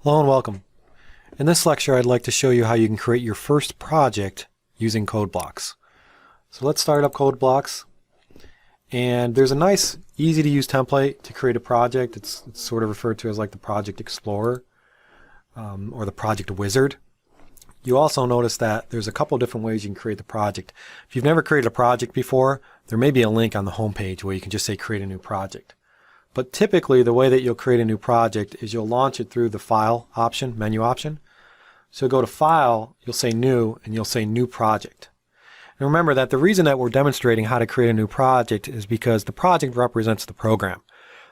Hello and welcome. In this lecture, I'd like to show you how you can create your first project using code blocks. So let's start up code blocks. And there's a nice, easy to use template to create a project. It's sort of referred to as like the Project Explorer or the Project Wizard. You also notice that there's a couple different ways you can create the project. If you've never created a project before, there may be a link on the home page where you can just say create a new project. But typically the way that you'll create a new project is you'll launch it through the File option, menu option. So go to File, you'll say New, and you'll say New Project. And remember that the reason that we're demonstrating how to create a new project is because the project represents the program.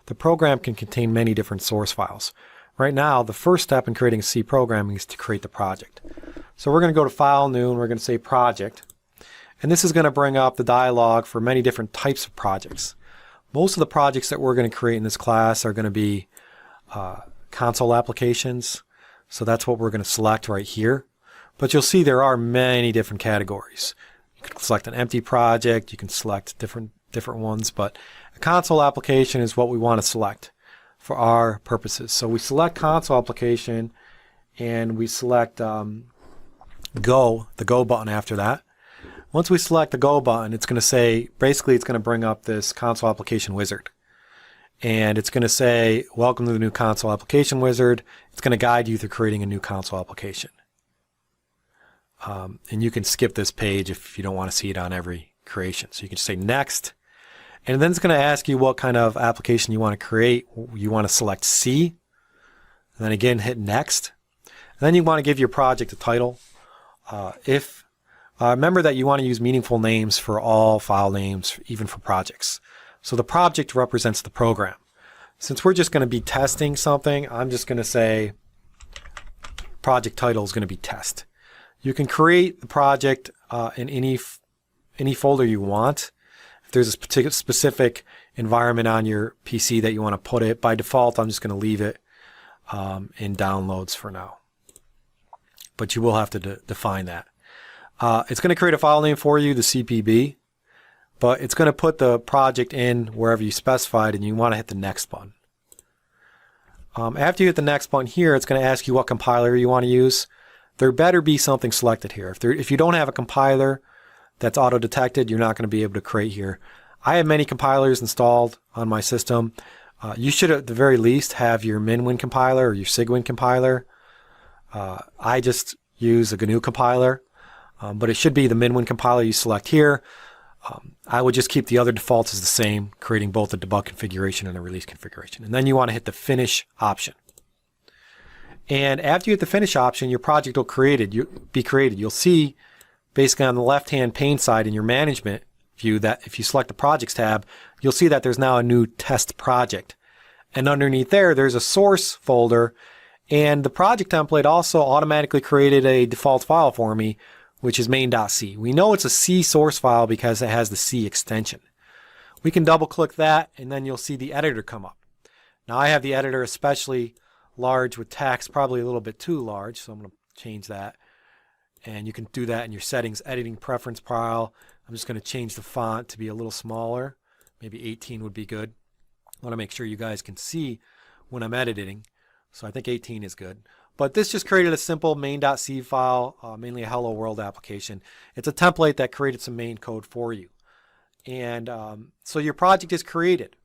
The program can contain many different source files. Right now, the first step in creating a C program is to create the project. So we're going to go to File, New, and we're going to say Project. And this is going to bring up the dialog for many different types of projects. Most of the projects that we're going to create in this class are going to be console applications. So that's what we're going to select right here. But you'll see there are many different categories. You can select an empty project. You can select different ones. But a console application is what we want to select for our purposes. So we select console application and we select the Go button after that. Once we select the Go button, it's going to say, basically it's going to bring up this console application wizard. And it's going to say, welcome to the new console application wizard. It's going to guide you through creating a new console application. And you can skip this page if you don't want to see it on every creation. So you can just say next. And then it's going to ask you what kind of application you want to create. You want to select C. And then again, hit next. And then you want to give your project a title. Remember that you want to use meaningful names for all file names, even for projects. So the project represents the program. Since we're just going to be testing something, I'm just going to say project title is going to be test. You can create the project in any folder you want. If there's a particular specific environment on your PC that you want to put it, by default, I'm just going to leave it in downloads for now. But you will have to define that. It's going to create a file name for you, the CPB, but it's going to put the project in wherever you specified, and you want to hit the next button. After you hit the next button here, it's going to ask you what compiler you want to use. There better be something selected here. If you don't have a compiler that's auto-detected, you're not going to be able to create here. I have many compilers installed on my system. You should at the very least have your MinWin compiler or your SIGWin compiler. I just use a GNU compiler. But it should be the MinWin compiler you select here. I would just keep the other defaults as the same, creating both the debug configuration and the release configuration. And then you want to hit the finish option. And after you hit the finish option, your project will be created. You'll see basically on the left-hand pane side in your management view that if you select the projects tab, you'll see that there's now a new test project. And underneath there's a source folder. And the project template also automatically created a default file for me, which is main.c. We know it's a C source file because it has the C extension. We can double click that and then you'll see the editor come up. Now I have the editor especially large with text, probably a little bit too large, so I'm going to change that. And you can do that in your settings, editing preference pile. I'm just going to change the font to be a little smaller. Maybe 18 would be good. I want to make sure you guys can see when I'm editing. So I think 18 is good. But this just created a simple main.c file, mainly a hello world application. It's a template that created some main code for you. And so your project is created.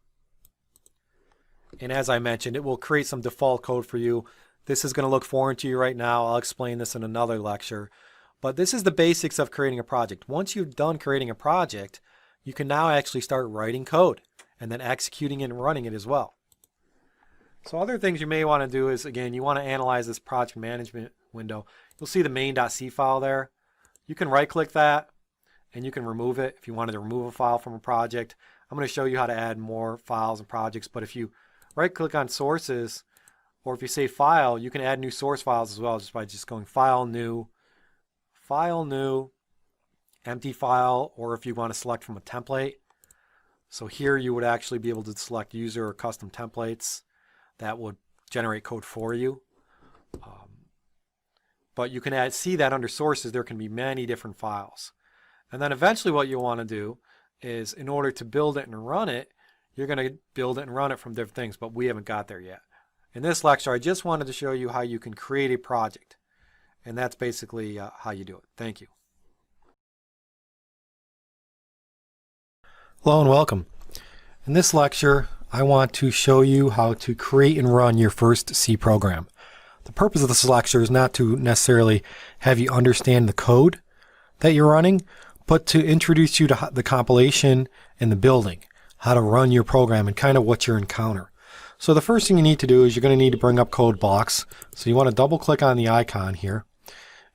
And as I mentioned, it will create some default code for you. This is going to look foreign to you right now. I'll explain this in another lecture. But this is the basics of creating a project. Once you've done creating a project, you can now actually start writing code and then executing it and running it as well. So other things you may want to do is, again, you want to analyze this project management window. You'll see the main.c file there. You can right-click that, and you can remove it if you wanted to remove a file from a project. I'm going to show you how to add more files and projects, but if you right-click on sources, or if you say File, you can add new source files as well just by just going File, New, Empty File, or if you want to select from a template. So here you would actually be able to select User or Custom Templates. That would generate code for you. But you can see that under sources there can be many different files. And then eventually what you'll want to do is, in order to build it and run it, you're going to build it and run it from different things, but we haven't got there yet. In this lecture, I just wanted to show you how you can create a project. And that's basically how you do it. Thank you. Hello and welcome. In this lecture, I want to show you how to create and run your first C program. The purpose of this lecture is not to necessarily have you understand the code that you're running, but to introduce you to the compilation and the building, how to run your program and kind of what you encounter. So the first thing you need to do is you're going to need to bring up code blocks. So you want to double click on the icon here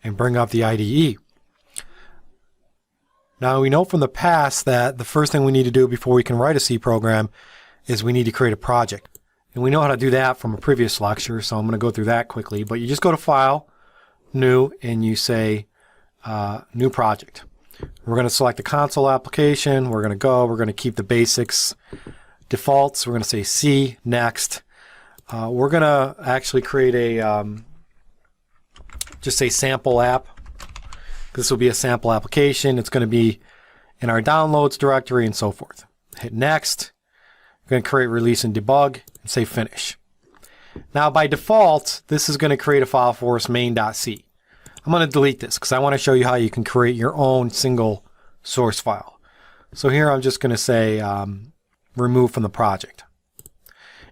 and bring up the IDE. Now we know from the past that the first thing we need to do before we can write a C program is we need to create a project. And we know how to do that from a previous lecture, so I'm going to go through that quickly. But you just go to File, New, and you say New Project. We're going to select the console application. We're going to keep the basics defaults. We're going to say C, Next. We're going to actually create a, just say sample app. This will be a sample application. It's going to be in our downloads directory and so forth. Hit Next. We're going to create, release, and debug, and say Finish. Now by default, this is going to create a file for us, main.c. I'm going to delete this because I want to show you how you can create your own single source file. So here I'm just going to say remove from the project.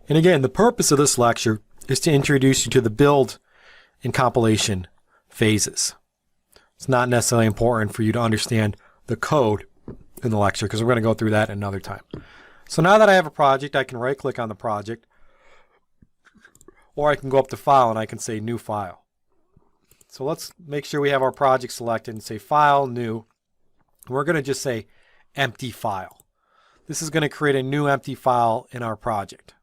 And again, the purpose of this lecture is to introduce you to the build and compilation phases. It's not necessarily important for you to understand the code in the lecture because we're going to go through that another time. So now that I have a project, I can right click on the project, or I can go up to File and I can say New File. So let's make sure we have our project selected and say File, New. We're going to just say Empty File. This is going to create a new empty file in our project.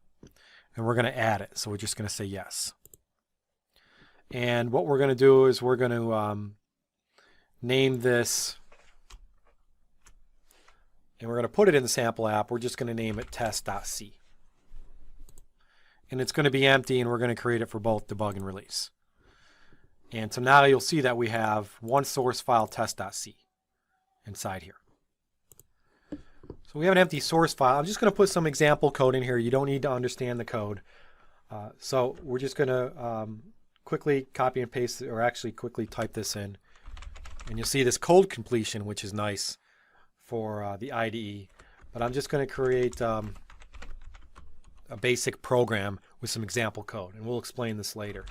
And we're going to add it. So we're just going to say Yes. And what we're going to do is we're going to name this, and we're going to put it in the sample app. We're just going to name it test.c. And it's going to be empty, and we're going to create it for both debug and release. And so now you'll see that we have one source file, test.c, inside here. So we have an empty source file. I'm just going to put some example code in here. You don't need to understand the code. So we're just going to quickly copy and paste, or actually quickly type this in. And you'll see this code completion, which is nice for the IDE. But I'm just going to create a basic program with some example code, and we'll explain this later.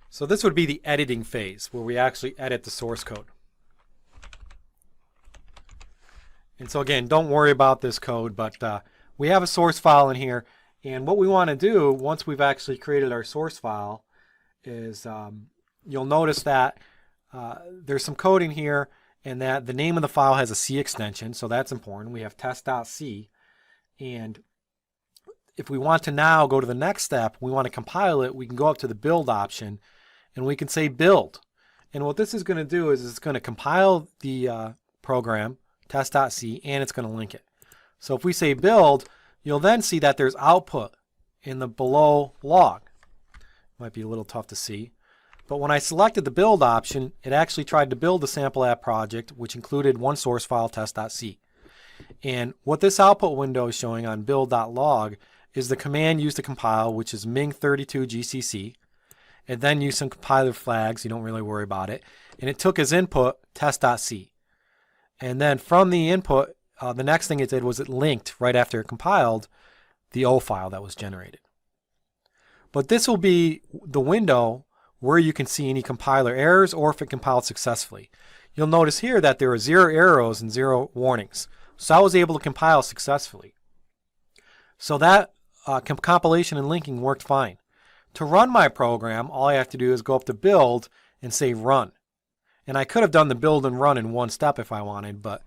So this would be the editing phase where we actually edit the source code. And so again, don't worry about this code, but we have a source file in here. And what we want to do once we've actually created our source file is you'll notice that there's some code in here and that the name of the file has a C extension. So that's important. We have test.c. And if we want to now go to the next step, we want to compile it, we can go up to the build option and we can say build. And what this is going to do is it's going to compile the program, test.c, and it's going to link it. So if we say build, you'll then see that there's output in the below log. Might be a little tough to see. But when I selected the build option, it actually tried to build the sample app project, which included one source file, test.c. And what this output window is showing on build.log is the command used to compile, which is Ming32GCC. It then used some compiler flags, you don't really worry about it. And it took as input test.c. And then from the input, the next thing it did was it linked, right after it compiled, the O file that was generated. But this will be the window where you can see any compiler errors or if it compiled successfully. You'll notice here that there are 0 arrows and 0 warnings. So I was able to compile successfully. So that compilation and linking worked fine. To run my program, all I have to do is go up to build and say run. And I could have done the build and run in one step if I wanted, but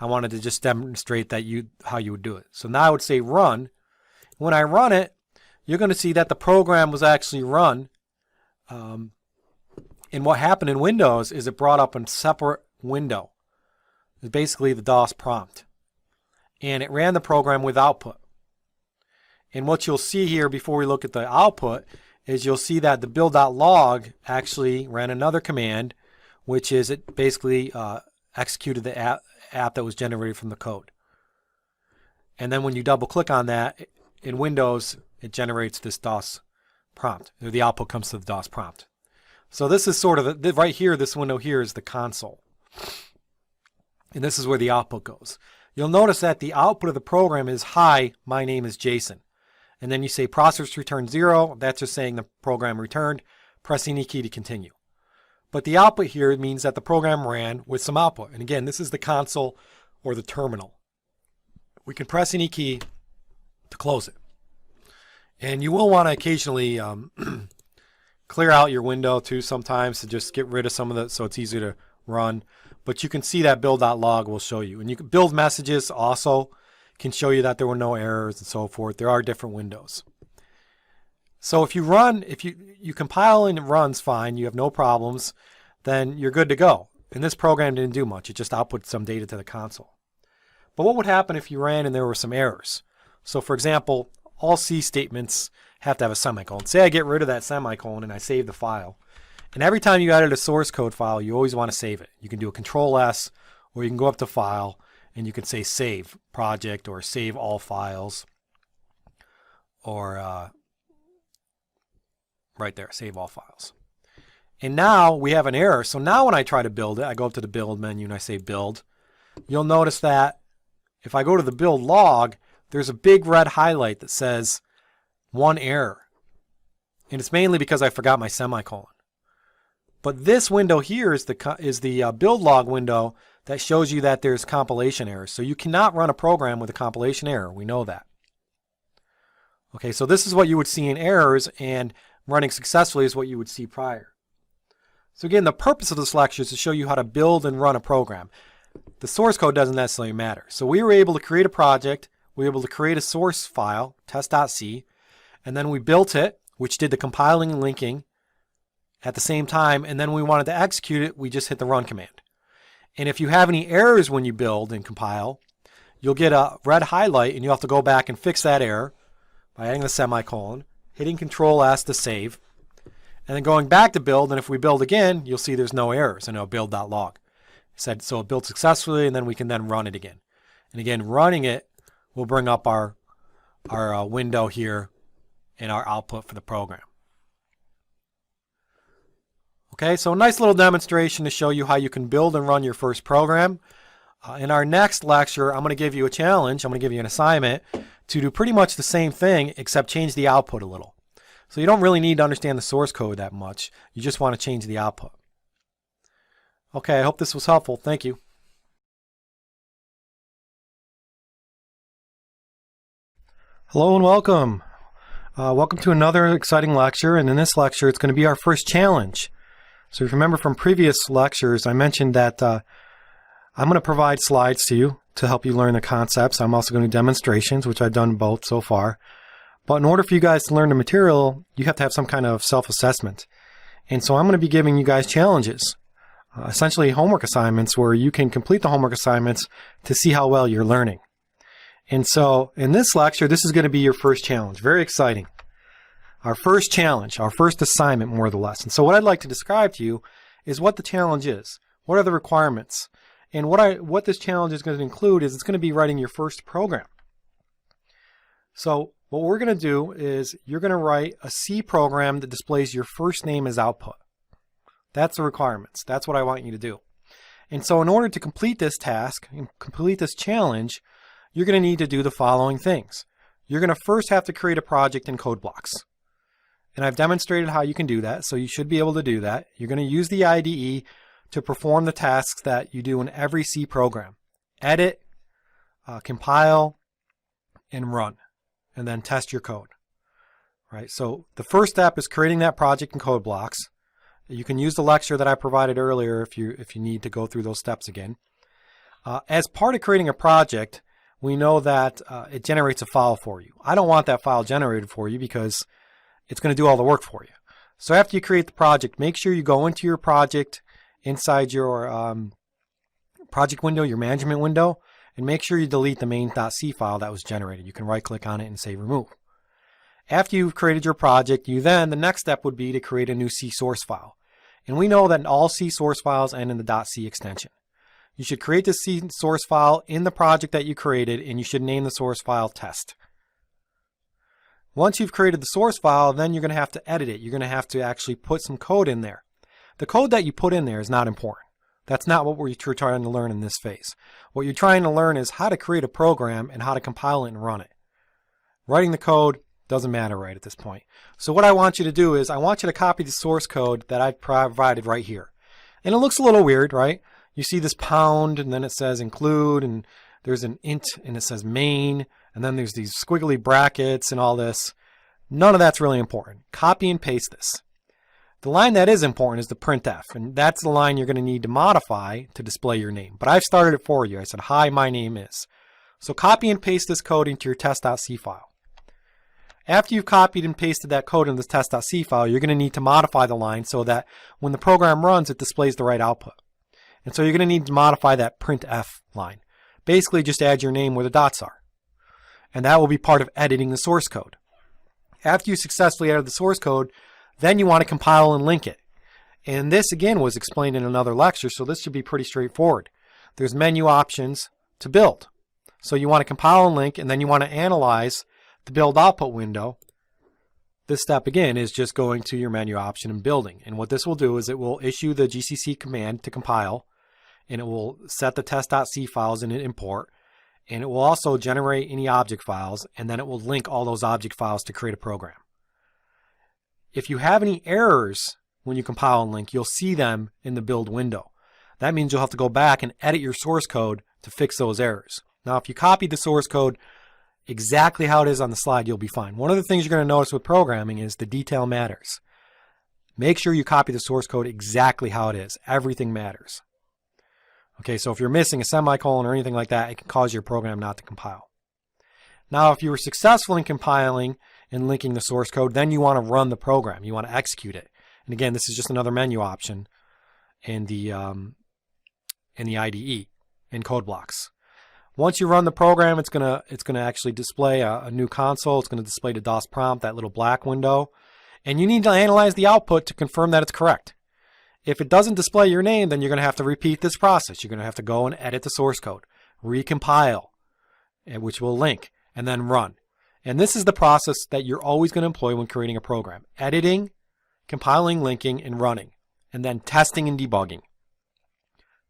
I wanted to just demonstrate that how you would do it. So now I would say run. When I run it, you're going to see that the program was actually run. And what happened in Windows is it brought up a separate window. It's basically the DOS prompt. And it ran the program with output. And what you'll see here before we look at the output is you'll see that the build.log actually ran another command, which is it basically executed the app that was generated from the code. And then when you double click on that in Windows, it generates this DOS prompt. The output comes to the DOS prompt. So this is sort of, right here, this window here is the console. And this is where the output goes. You'll notice that the output of the program is, hi, my name is Jason. And then you say process return 0. That's just saying the program returned. Press any key to continue. But the output here means that the program ran with some output. And again, this is the console or the terminal. We can press any key to close it. And you will want to occasionally clear out your window too sometimes to just get rid of some of the, so it's easier to run. But you can see that build.log will show you. And you can build messages also can show you that there were no errors and so forth. There are different windows. So if you run, if you compile and it runs fine, you have no problems, then you're good to go. And this program didn't do much. It just output some data to the console. But what would happen if you ran and there were some errors? So for example, all C statements have to have a semicolon. Say I get rid of that semicolon and I save the file. And every time you edit a source code file, you always want to save it. You can do a Control S, or you can go up to File, and you can say Save Project, or Save All Files, or right there, Save All Files. And now we have an error. So now when I try to build it, I go up to the Build menu and I say Build. You'll notice that if I go to the build log, there's a big red highlight that says one error. And it's mainly because I forgot my semicolon. But this window here is the build log window that shows you that there's compilation errors. So you cannot run a program with a compilation error. We know that. Okay, so this is what you would see in errors, and running successfully is what you would see prior. So again, the purpose of this lecture is to show you how to build and run a program. The source code doesn't necessarily matter. So we were able to create a project. We were able to create a source file, test.c, and then we built it, which did the compiling and linking at the same time, and then we wanted to execute it, we just hit the run command. And if you have any errors when you build and compile, you'll get a red highlight and you'll have to go back and fix that error by adding the semicolon, hitting Control S to save, and then going back to build, and if we build again, you'll see there's no errors and it'll build.log. So it built successfully, and then we can then run it again. And again, running it will bring up our window here and our output for the program. Okay, so a nice little demonstration to show you how you can build and run your first program. In our next lecture, I'm going to give you a challenge. I'm going to give you an assignment to do pretty much the same thing, except change the output a little. So you don't really need to understand the source code that much. You just want to change the output. Okay, I hope this was helpful. Thank you. Hello and welcome. Welcome to another exciting lecture, and in this lecture it's going to be our first challenge. So if you remember from previous lectures, I mentioned that I'm going to provide slides to you to help you learn the concepts. I'm also going to do demonstrations, which I've done both so far. But in order for you guys to learn the material, you have to have some kind of self-assessment. And so I'm going to be giving you guys challenges, essentially homework assignments, where you can complete the homework assignments to see how well you're learning. And so in this lecture, this is going to be your first challenge. Very exciting. Our first challenge, our first assignment, more or less. And so what I'd like to describe to you is what the challenge is. What are the requirements? And what this challenge is going to include is it's going to be writing your first program. So what we're going to do is you're going to write a C program that displays your first name as output. That's the requirements. That's what I want you to do. And so in order to complete this task and complete this challenge, you're going to need to do the following things. You're going to first have to create a project in code blocks. And I've demonstrated how you can do that, so you should be able to do that. You're going to use the IDE to perform the tasks that you do in every C program. Edit, compile, and run, and then test your code. Right? So the first step is creating that project in code blocks. You can use the lecture that I provided earlier if you need to go through those steps again. As part of creating a project, we know that it generates a file for you. I don't want that file generated for you because it's going to do all the work for you. So after you create the project, make sure you go into your project inside your project window, your management window, and make sure you delete the main.c file that was generated. You can right click on it and say remove. After you've created your project, the next step would be to create a new C source file. And we know that all C source files end in the .c extension. You should create the C source file in the project that you created, and you should name the source file test. Once you've created the source file, then you're going to have to edit it. You're going to have to actually put some code in there. The code that you put in there is not important. That's not what we're trying to learn in this phase. What you're trying to learn is how to create a program and how to compile it and run it. Writing the code doesn't matter right at this point. So what I want you to do is I want you to copy the source code that I've provided right here. And it looks a little weird, right? You see this pound, and then it says include, and there's an int, and it says main, and then there's these squiggly brackets and all this. None of that's really important. Copy and paste this. The line that is important is the printf, and that's the line you're going to need to modify to display your name. But I've started it for you. I said, hi, my name is. So copy and paste this code into your test.c file. After you've copied and pasted that code in this test.c file, you're going to need to modify the line so that when the program runs, it displays the right output. And so you're going to need to modify that printf line. Basically, just add your name where the dots are. And that will be part of editing the source code. After you successfully added the source code, then you want to compile and link it. And this, again, was explained in another lecture, so this should be pretty straightforward. There's menu options to build. So you want to compile and link, and then you want to analyze the build output window. This step, again, is just going to your menu option and building. And what this will do is it will issue the GCC command to compile, and it will set the test.c files in an import, and it will also generate any object files, and then it will link all those object files to create a program. If you have any errors when you compile and link, you'll see them in the build window. That means you'll have to go back and edit your source code to fix those errors. Now, if you copy the source code exactly how it is on the slide, you'll be fine. One of the things you're going to notice with programming is the detail matters. Make sure you copy the source code exactly how it is. Everything matters. Okay, so if you're missing a semicolon or anything like that, it can cause your program not to compile. Now, if you were successful in compiling and linking the source code, then you want to run the program. You want to execute it. And again, this is just another menu option in the IDE in code blocks. Once you run the program, it's gonna actually display a new console. It's going to display the DOS prompt, that little black window. And you need to analyze the output to confirm that it's correct. If it doesn't display your name, then you're going to have to repeat this process. You're going to have to go and edit the source code, recompile, which will link, and then run. And this is the process that you're always going to employ when creating a program. Editing, compiling, linking, and running. And then testing and debugging.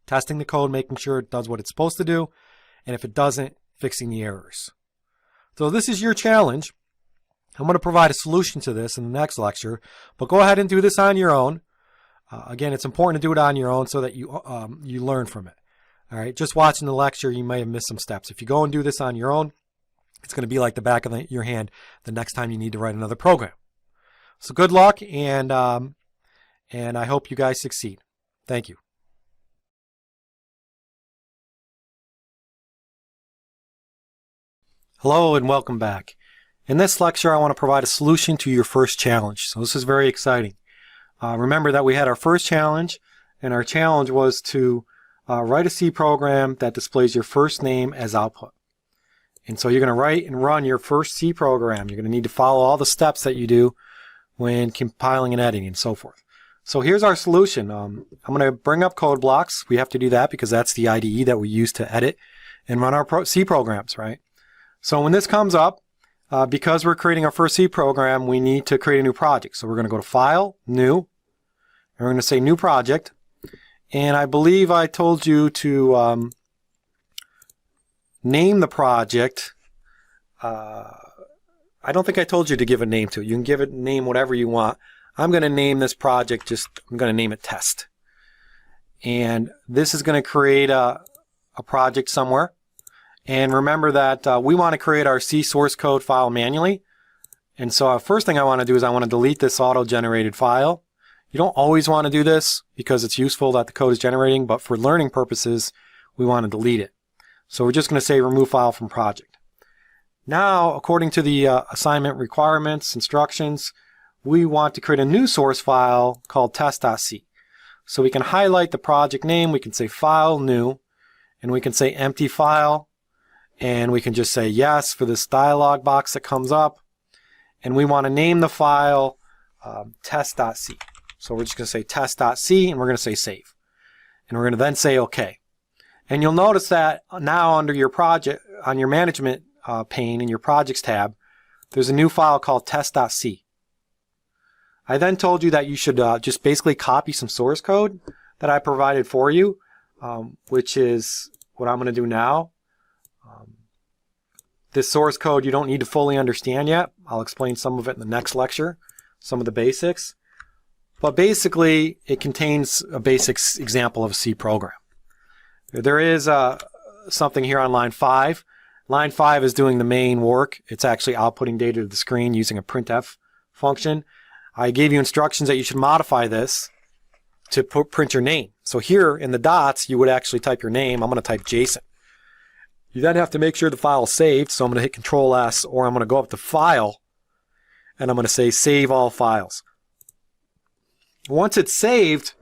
Testing the code, making sure it does what it's supposed to do. And if it doesn't, fixing the errors. So this is your challenge. I'm going to provide a solution to this in the next lecture. But go ahead and do this on your own. Again, it's important to do it on your own so that you learn from it. All right, just watching the lecture, you may have missed some steps. If you go and do this on your own, it's going to be like the back of your hand the next time you need to write another program. So good luck, and I hope you guys succeed. Thank you. Hello and welcome back. In this lecture, I want to provide a solution to your first challenge. So this is very exciting. Remember that we had our first challenge, and our challenge was to write a C program that displays your first name as output. And so you're going to write and run your first C program. You're going to need to follow all the steps that you do when compiling and editing and so forth. So here's our solution. I'm going to bring up code blocks. We have to do that because that's the IDE that we use to edit and run our C programs, right? So when this comes up, because we're creating our first C program, we need to create a new project. So we're going to go to File, New, and we're going to say New Project. And I believe I told you to name the project. I don't think I told you to give a name to it. You can give it name whatever you want. I'm going to name this project, I'm going to name it Test. And this is going to create a project somewhere. And remember that we want to create our C source code file manually. And so first thing I want to do is I want to delete this auto-generated file. You don't always want to do this because it's useful that the code is generating, but for learning purposes, we want to delete it. So we're just going to say remove file from project. Now, according to the assignment requirements, instructions, we want to create a new source file called test.c. So we can highlight the project name, we can say File, New, and we can say Empty File, and we can just say yes for this dialog box that comes up. and we want to name the file test.c. So we're just going to say test.c, and we're going to say save. And we're going to then say OK. And you'll notice that now under your project, on your management pane in your projects tab, there's a new file called test.c. I then told you that you should just basically copy some source code that I provided for you, which is what I'm going to do now. This source code you don't need to fully understand yet. I'll explain some of it in the next lecture, some of the basics. But basically, it contains a basic example of a C program. There is something here on line 5. Line 5 is doing the main work. It's actually outputting data to the screen using a printf function. I gave you instructions that you should modify this to print your name. So here in the dots, you would actually type your name. I'm going to type Jason. You then have to make sure the file is saved. So I'm going to hit Control S, or I'm going to go up to File, and I'm going to say Save All Files. Once it's saved,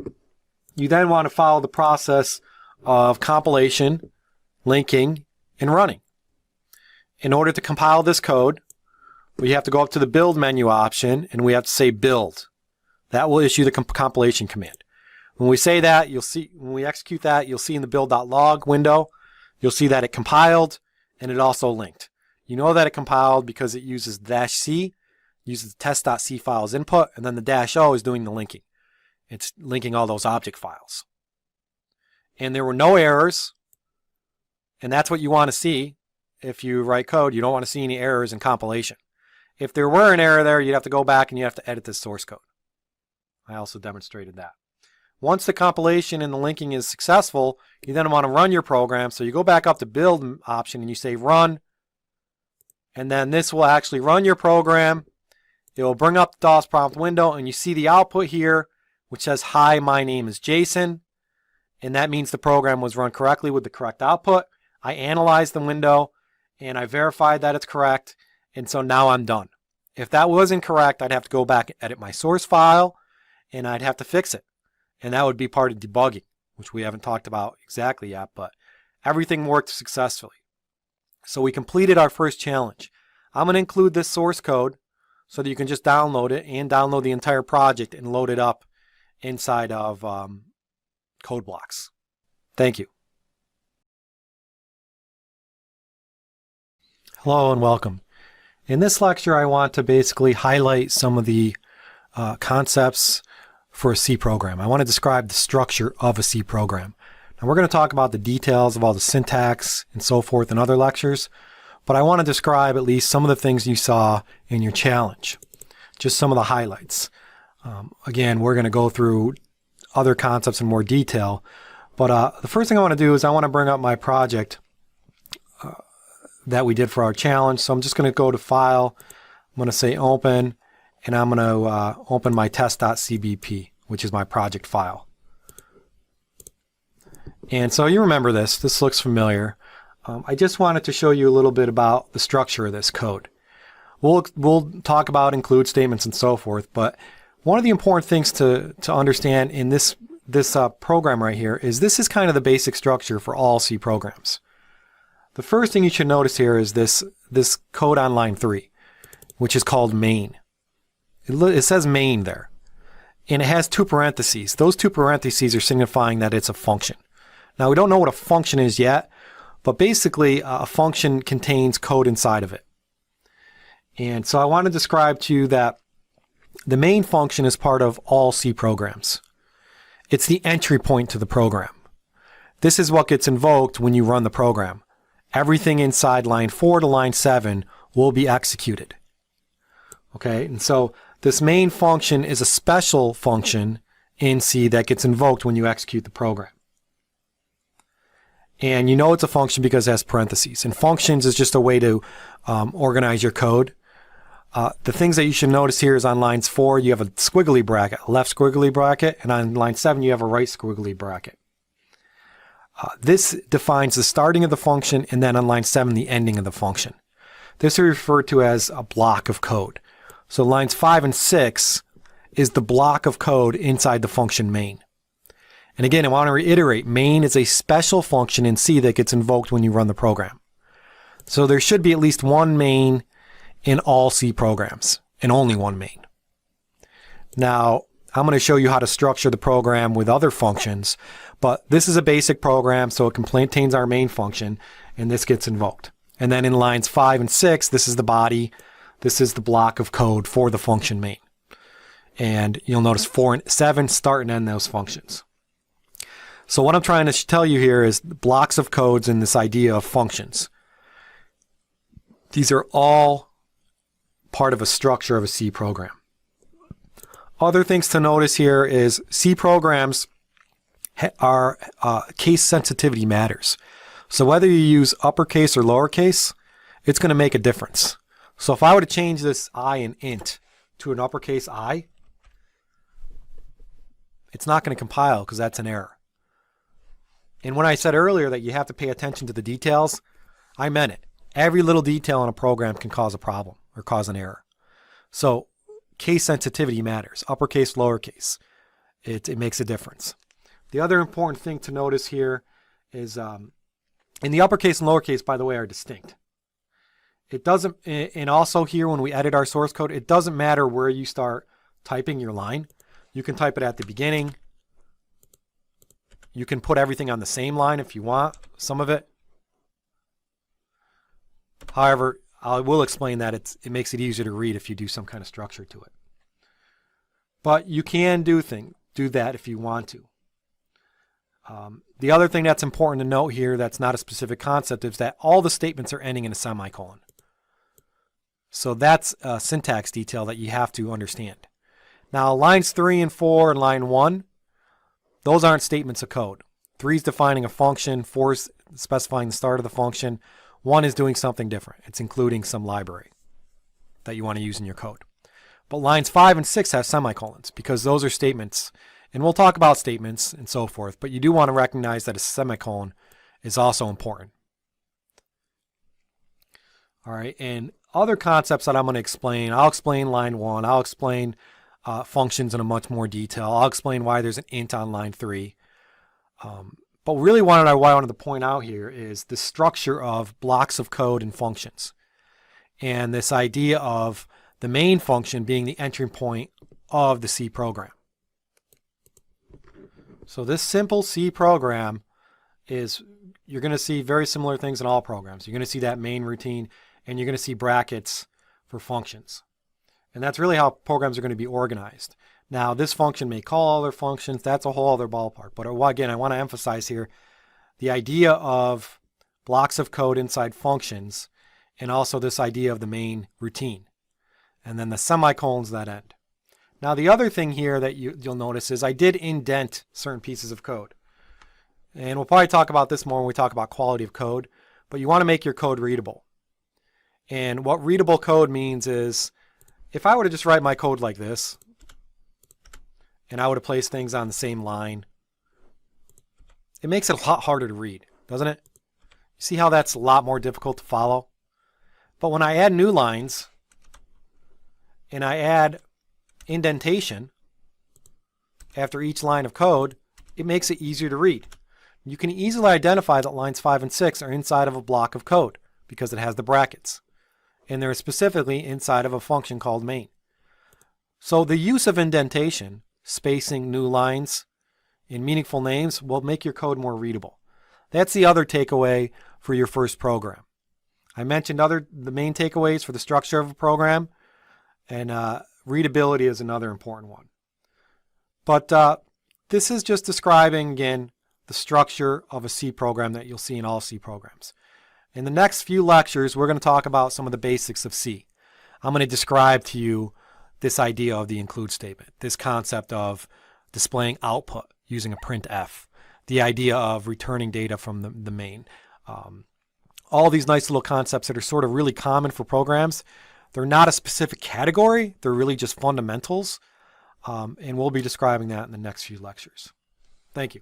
you then want to follow the process of compilation, linking, and running. In order to compile this code, we have to go up to the build menu option, and we have to say build. That will issue the compilation command. When we say that, you'll see, when we execute that, you'll see in the build.log window, you'll see that it compiled and it also linked. You know that it compiled because it uses -c, uses the test.c file as input, and then the -o is doing the linking. It's linking all those object files. And there were no errors, and that's what you want to see if you write code. You don't want to see any errors in compilation. If there were an error there, you'd have to go back and you have to edit this source code. I also demonstrated that. Once the compilation and the linking is successful, you then want to run your program. So you go back up to build option and you say run, and then this will actually run your program. It will bring up the DOS prompt window, and you see the output here, which says, "Hi, my name is Jason." And that means the program was run correctly with the correct output. I analyzed the window and I verified that it's correct. And so now I'm done. If that was incorrect, I'd have to go back and edit my source file, and I'd have to fix it. And that would be part of debugging, which we haven't talked about exactly yet, but everything worked successfully. So we completed our first challenge. I'm going to include this source code so that you can just download it and download the entire project and load it up inside of code blocks. Thank you. Hello and welcome. In this lecture, I want to basically highlight some of the concepts for a C program. I want to describe the structure of a C program. Now we're going to talk about the details of all the syntax and so forth in other lectures, but I want to describe at least some of the things you saw in your challenge, just some of the highlights. Again, we're going to go through other concepts in more detail, but the first thing I want to do is I want to bring up my project that we did for our challenge. So I'm just going to go to File, I'm going to say Open, and I'm going to open my test.cbp, which is my project file. And so you remember this. This looks familiar. I just wanted to show you a little bit about the structure of this code. We'll talk about include statements and so forth, but one of the important things to understand in this program right here is this is kind of the basic structure for all C programs. The first thing you should notice here is this code on line 3, which is called main. It says main there, and it has 2 parentheses. Those 2 parentheses are signifying that it's a function. Now we don't know what a function is yet, but basically a function contains code inside of it. And so I want to describe to you that the main function is part of all C programs. It's the entry point to the program. This is what gets invoked when you run the program. Everything inside line 4 to line 7 will be executed. Okay, and so this main function is a special function in C that gets invoked when you execute the program. And you know it's a function because it has parentheses. And functions is just a way to organize your code. The things that you should notice here is on lines 4, you have a squiggly bracket, a left squiggly bracket, and on line 7, you have a right squiggly bracket. This defines the starting of the function, and then on line 7, the ending of the function. This is referred to as a block of code. So lines 5 and 6 is the block of code inside the function main. And again, I want to reiterate, main is a special function in C that gets invoked when you run the program. So there should be at least one main in all C programs. and only one main. Now, I'm going to show you how to structure the program with other functions, but this is a basic program, so it contains our main function, and this gets invoked. And then in lines 5 and 6, this is the body. This is the block of code for the function main. And you'll notice 4 and 7 start and end those functions. So what I'm trying to tell you here is blocks of codes and this idea of functions. These are all part of a structure of a C program. Other things to notice here is C programs are case sensitivity matters. So whether you use uppercase or lowercase, it's going to make a difference. So if I were to change this I in int to an uppercase I, it's not going to compile because that's an error. And when I said earlier that you have to pay attention to the details, I meant it. Every little detail in a program can cause a problem or cause an error. So case sensitivity matters. Uppercase, lowercase. It makes a difference. The other important thing to notice here is in the uppercase and lowercase, by the way, are distinct. It doesn't, and also here when we edit our source code, it doesn't matter where you start typing your line. You can type it at the beginning. You can put everything on the same line if you want, some of it. However, I will explain that it makes it easier to read if you do some kind of structure to it. But you can do that if you want to. The other thing that's important to note here that's not a specific concept is that all the statements are ending in a semicolon. So that's a syntax detail that you have to understand. Now lines 3 and 4 and line 1, those aren't statements of code. 3 is defining a function, 4 is specifying the start of the function, 1 is doing something different. It's including some library that you want to use in your code. But lines 5 and 6 have semicolons because those are statements. And we'll talk about statements and so forth, but you do want to recognize that a semicolon is also important. All right, and other concepts that I'm going to explain, I'll explain line 1, I'll explain functions in a much more detail, I'll explain why there's an int on line 3. But really what I wanted to point out here is the structure of blocks of code and functions. And this idea of the main function being the entry point of the C program. So this simple C program is, you're going to see very similar things in all programs. You're going to see that main routine and you're going to see brackets for functions. And that's really how programs are going to be organized. Now this function may call other functions. That's a whole other ballpark. But again, I want to emphasize here the idea of blocks of code inside functions and also this idea of the main routine. And then the semicolons that end. Now the other thing here that you'll notice is I did indent certain pieces of code. And we'll probably talk about this more when we talk about quality of code, but you want to make your code readable. And what readable code means is if I were to just write my code like this, and I would have placed things on the same line, it makes it a lot harder to read, doesn't it? You see how that's a lot more difficult to follow? But when I add new lines, and I add indentation after each line of code, it makes it easier to read. You can easily identify that lines 5 and 6 are inside of a block of code because it has the brackets. And they're specifically inside of a function called main. So the use of indentation, spacing new lines in meaningful names, will make your code more readable. That's the other takeaway for your first program. I mentioned the main takeaways for the structure of a program, and readability is another important one. But this is just describing, again, the structure of a C program that you'll see in all C programs. In the next few lectures, we're going to talk about some of the basics of C. I'm going to describe to you this idea of the include statement, this concept of displaying output using a printf, the idea of returning data from the main. All these nice little concepts that are sort of really common for programs. They're not a specific category. They're really just fundamentals. And we'll be describing that in the next few lectures. Thank you.